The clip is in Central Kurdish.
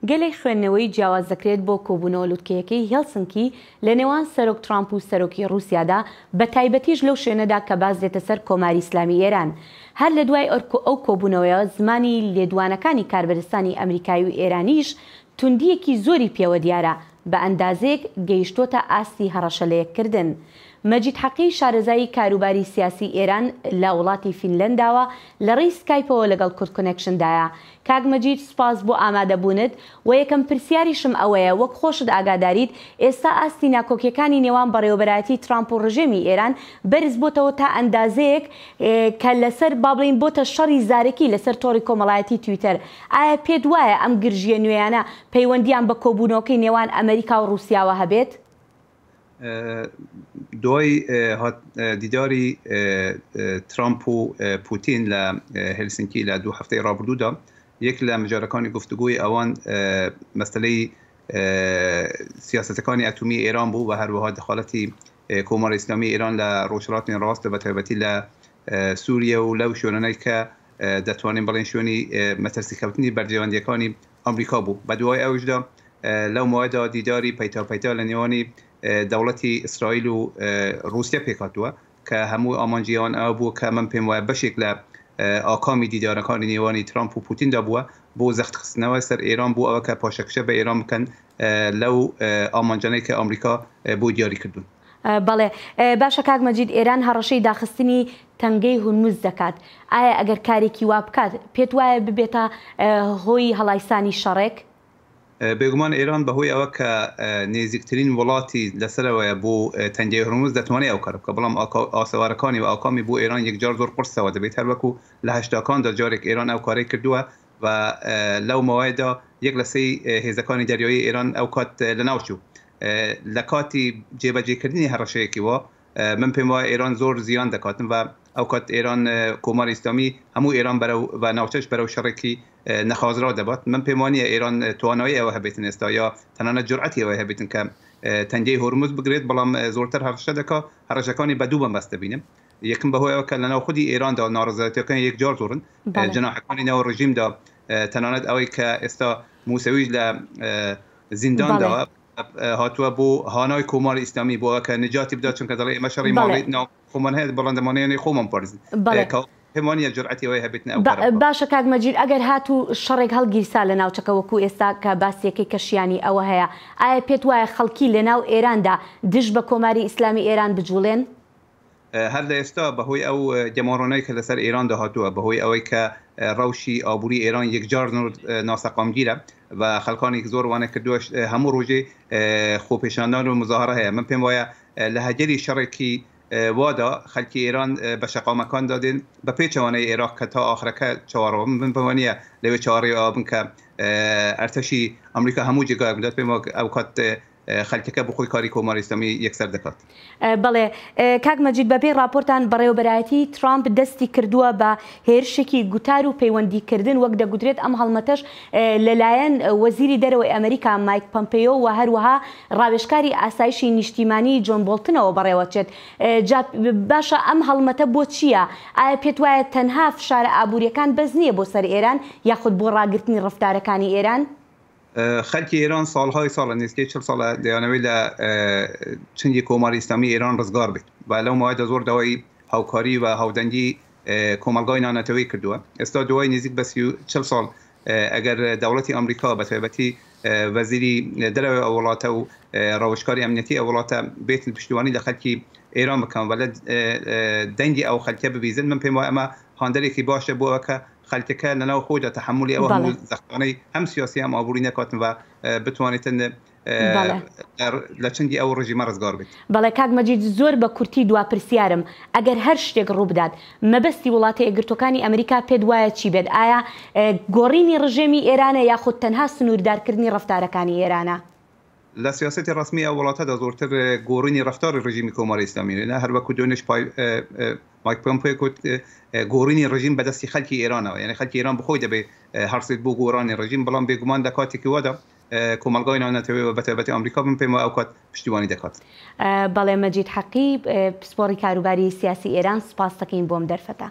گەلێک خوێندنەوەی جیاواز دەکرێت بۆ کۆبوونەوە لووتکەیەکەی هێلسنکی لە نێوان سەرۆک ترامپ و سەرۆکی رووسیادا بە تایبەتیش لەو شوێنەدا کە باز دێتە سەر کۆماری ئیسلامی ئێران. هەر لە دوای ئەو کۆبوونەوەیە زمانی لێدوانەکانی کاربەرستانی ئەمریکایی و ئێرانیش توندیەکی زۆری پێوە دیارە بە ئەندازێک گەیشتۆتە ئاستی هەڕەشەلەیەکردن. مەجید حەقی شارەزایی کاروباری سیاسی ئێران لە وڵاتی فینلەنداوە لە ڕێی سکایپەوە لەگەڵ کورد کۆنێکشندایە. کاک مەجید سپاس بۆ ئامادەبوونت و یەکەم پرسیاریشم ئەوەیە وەک خۆشت ئاگاداریت ئێستا ئاستی ناکۆکیەکانی نێوان بەڕێوەبەرایەتی ترامپ و ڕژێمی ئێران بەرز بۆتەوە تا ئەندازەیەک کە لەسەر با بڵین بۆتە شەڕی زارێکی لەسەر تۆڕی کۆمەڵایەتی تویتەر. ئایا پێت وایە ئەم گرژیە نوێیانە پەیوەندیان بە کۆبوونەوەکەی نێوان ئەمریکا و رووسیاوە هەبێت؟ دوای دیداری ترامپ و پوتین لە هێلسینکی لە 2 هەفتەی ڕابردوودا یەک لە مجارەکانی گفتگوی ئەوان مەسلەی سیاسەتەکانی ئەتۆمی ئێران بوو و هەروەها دەخالەتی کۆماری ئیسلامی ئێران لە ڕۆژهەڵاتانی ڕاستە بە تایبەتی لە سووریا و لەو شوێنانەی کە دەتوانین بڵێن شوێنی مەترسیکەوتنی بەرژێوەندیەکانی ئەمریکا بوو. بە دوای ئەوشدا لەو ماوەدا دیداری پەیتا لە نێوانی دەوڵەتی ئیسرائیل و رووسیا پێکاتووە کە هەموو ئامانجییان ئەوە بوو کە من پێم وایە بەشێک لە ئاکامی دیدارەکانی نێوانی ترامپ و پوتیندا بووە بۆ زەختخستنەوە سەر ئێران بوو ئەوە کە پاشەکشە بە ئێران بکەن لەو ئامانجانەی کە ئەمریکا بۆ دیاری کردوون. بەڵێ باشە کاک مەجید، ئێران هەڕەشەی داخستنی تەنگەی هورموز دەکات. ئایا ئەگەر کارێکی وا بکات پێت وایە ببێتە هۆی هەڵایسانی شەڕێک؟ بێگومان ئێران بەهۆی ئەوە کە نێزیکترین وڵاتی لەسەرەوەیە بۆ تەنگەی هورموز دەتوانێت ئەو کار بکە، بەڵام ئاسەوارەکانی و ئاکامی بۆ ئێران یەکجار زۆر قورسەوە دەبێت هەر وەکو لە هەشتاکاندا جارێک ئێران ئەو کارەی کردووە و لەو ماوەیەدا یەک لە سێی هێزەکانی دەریایی ئێران ئەو کات لەناوچوو. لە کاتی جێبەجێکردنی هەڕەشەیەکی وە من پێم وایە ئێران زۆر زیان دەکاتن و ئەو کات ئێران کۆماری ئیسلامی هەموو ئێران بە ناوچەش بەرەو شەڕێکی نەخوازراو دەبات. من پێم وانییە ئێران توانایی ئەوە هەبێتن ئێستا یا تەنانەت جورئەتی ئەوە هەبێتن کە تەنگەی هورموز بگرێت، بەڵام زۆرتر هەڕەشە دەکات هەڕەشەکانی بە دوو بەنبەست دەبینم. یەکم بەهۆی ئەوە کە لەناو خودی ئێراندا ناڕەزایەتیەکان یەکجار زۆرن، جەناحەکانی ناو ڕژیمدا تەنانەت ئەوەی کە ئێستا موسەویش لە زینداندا هاتووە بۆ هانای کۆماری ئیسلامی بۆ کە نجاتی بدات، چونکە دەڵێ ئێمە شەڕی ماڵی ناو خۆمان هەیە بەڵندەمانیانی خۆمان پارێزن. پێمانە جورئەتی ئەوەی هەبێتن ئەو کارە. باشە کاک مەجید، ئەگەر هاتوو شەڕێک هەڵگیرسا لە ناوچەکە وەکو ئێستا کە باسیەکەی کەشیانی ئەوە هەیە، ئایا پێت وایە خەڵکی لە ناو ئێراندا دژ بە کۆماری ئیسلامی ئێران بجوڵێن؟ هەر لە ئێستا بەهۆی ئەو گەماڕۆنەی کە لەسەر ئێران داهاتووە، بەهۆی ئەوەی کە ڕەوشی ئابووری ئێران یەکجار ناسەقامگیرە و خەڵکانی زۆر وانە کردووە هەموو ڕۆژێ خۆپێشاندان و مزاهرە هەیە. من پێم وایە لە هەجری شەڕێکی وادا خەڵکی ئێران بە شەقامەکان دادێن بە پێچەوانەی عێراق کە تا ئاخرەکە چاوەڕەوە. من بەوانە لەوێ چاوەڕێ ئابن کە ئەرتەشی ئەمریکا هەموو جێگایەک بدات، پێم ئەو کات خەڵکەکە بخۆی کاری کۆماری ئیسلامی یەکسەر دەکات. بەڵێ کاک مەجید، بەپێی راپۆرتان بەڕێوەبەرایەتی ترامپ دەستی کردووە بە هێرشێکی گوتار و پەیوەندیکردن، وەک دەگوترێت ئەم هەڵمەتەش لەلایەن وەزیری دەرەوەی ئەمریکا مایک پۆمپیۆ و هەروەها ڕاوێژکاری ئاسایشی نیشتیمانی جۆن بۆڵتنەوە بەڕێوەچێت. باشە ئەم هەڵمەتە بۆ چییە؟ ئایا پێت وایە تەنها فشارە ئابوووریەکان بەس نییە بۆ سەر ئێران یاخود بۆ ڕاگررتنی ڕفتارەکانی ئێران؟ خەڵکی ئێران ساڵهای ساڵە نزیکەی 40 ساڵە دەیانەوەی لە چنگی کۆماری ئیسلامی ئێران ڕزگار بێت و لەو ماوەیەدا زۆر داوای هاوکاری و هاودەنگی کۆمەلگای نانەتەوەی کردووە. ئێستا دوای نزیک بە 40 ساڵ ئەگەر دەوڵەتی ئەمریکا بە تایبەتی وەزیری دەرەوەی ئەو وڵاتە و ڕاوێژکاری ئەمنیەتی ئەو وڵاتە بێتن پشتیوانی لە خەڵکی ئێران بکەن و لە دەنگی ئەو خەڵکە ببیزن، من پێم وایە ئەمە هاندەرێکی باشە بۆ ئەوە کە خەڵکەکە لەناو خۆیدا تەحملی ئەوە هەموو زەختانەی هەم سیاسی هەم ئابووری نەکاتن و بتوانێتن لە چنگی ئەو ڕژیمە ڕزگار بێت. بەڵێ کاک مەجید، زۆر بە کورتی دوا پرسیارم، ئەگەر هەر شتێک ڕوو بدات مەبەستی وڵاتە یەکگرتوەکانی ئەمریکا پێت وایە چی بێت؟ ئایا گۆڕینی ڕژێمی ئێرانە یاخود تەنها سنووردارکردنی ڕفتارەکانی ئێرانە؟ لە سیاسەتی ڕسمی ئەو وڵاتەدا زۆرتر گۆڕینی ڕفتاری ڕژیمی کۆماری ئیسلامیە، هەر وەکو دوێنێش مایک پۆمپیۆ کوت گۆڕینی ڕژیم بەدەستی خەڵکی ئێرانەوە، یعنی خەڵکی ئێران بخۆی دەبێت هەرسێت بۆ گۆڕانی ڕژیم، بەڵام بێگومان لە کاتێکی وادا کۆمەلگای نانەتەوەی و بە تایبەتی ئەمریکا من پێم وایە ئەو کات پشتیوانی دەکات. بەڵێ مەجید حەقی، پسپۆڕی کاروباری سیاسی ئێران، سپاس دەکەین بۆم دەرفەتە.